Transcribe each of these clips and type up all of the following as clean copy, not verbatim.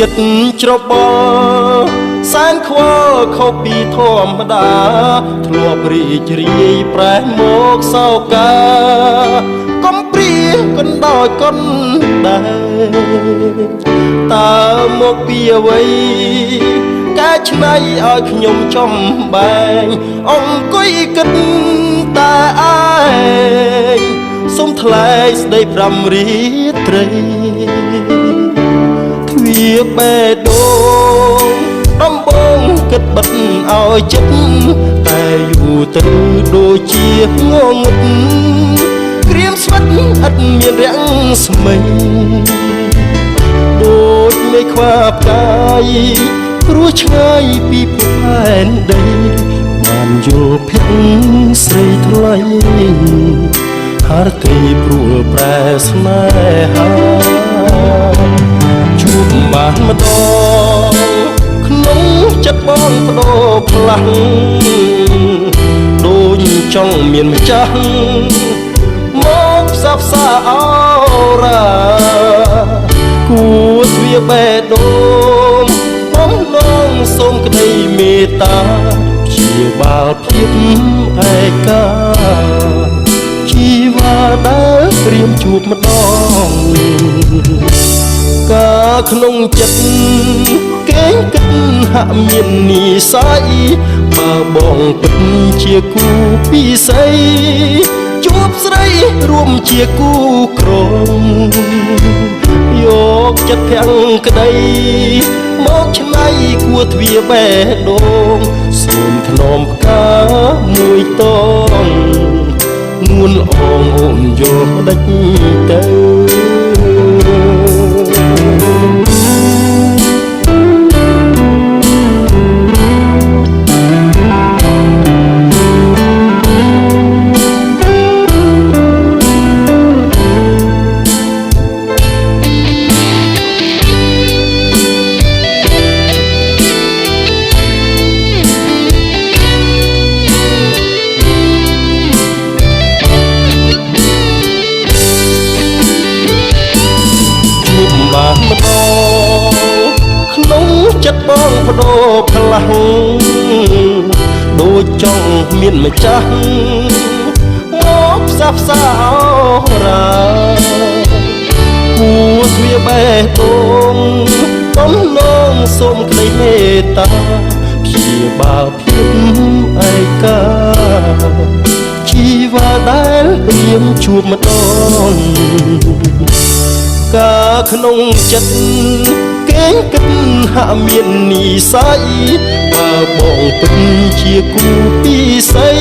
ចិត្តច្របល់សែនខ្វល់ខុសពីធម្មតាធ្លាប់រីករាយប្រែមកសោកាកំព្រាកណ្ដោយកុនដែរតើមកពីអ្វីកែច្នៃឲ្យខ្ញុំចំបែងអង្គុយគិតតែឯងសុំថ្លែងស្ដីប្រាំរីត្រីទ្វាបេះដូងដំបងគិតបិទឲ្យចិត្តតែយូរទៅដូចជាងងឹតក្រៀមស្វិតឥតមានរាំងស្មិញដូចមេខ្វាផ្កាយព្រោះឆ្ងាយពីភពផែនដីបានយល់ភ័ក្រស្រីថ្លៃហារទីព្រួលប្រែស្នេហាជួបបានម្ដងក្នុងចិត្តបងបដូរផ្លាំងដូចចង់មានម្ចាស់មកផ្សះផ្សាអរ៉ាគួរទ្វាបេះដូងបំណងសូមក្តីមេត្តាព្យាបាលភាពឯកាជីវ៉ាដែលត្រៀមជួបម្ដងកាក្នុងចិត្តគេគិតហាក់មាននិស័យបើបងពិតជាគូពិស័យជួបស្រីរួមជាគូក្រងយកចិត្តភាំងក្តីមកឆ្នៃគួរទ្វាបេះដូងសូមថ្នមផ្កាមួយតងងួនអងអូនយកដេចទៅបានម្ដងក្នុងចិត្តបងបដូរផ្លាំងដូចចង់មានម្ចាស់មកផ្សះផ្សារ៉ាគួរទ្វាបេះដូងបំណងសូមក្តីមេត្តាព្យាបាលភាពឯកាជីវ៉ាដែលត្រៀមជួបម្ដងកាក្នុងចិត្តគេគិតហាក់មាននិស័យបើបងពិតជាគូពិស័យ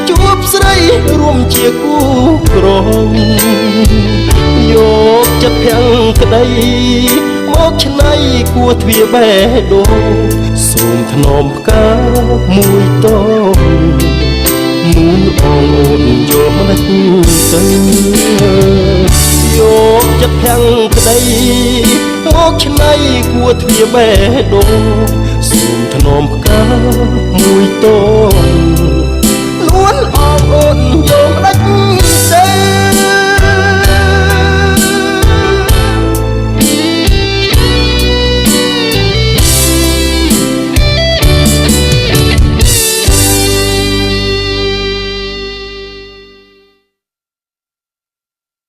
ជួបស្រីរួមជាគូក្រងយកចិត្តភាំងក្តីមកឆ្នៃគួរទ្វាបេះដូងសូមថ្នមផ្កាមួយតងមូនអងអូនយកមិនទៅយកចិត្តភាំងក្តីមកឆ្នៃគួរទ្វាបេះដូងសូមថ្នមផ្កាមួយតង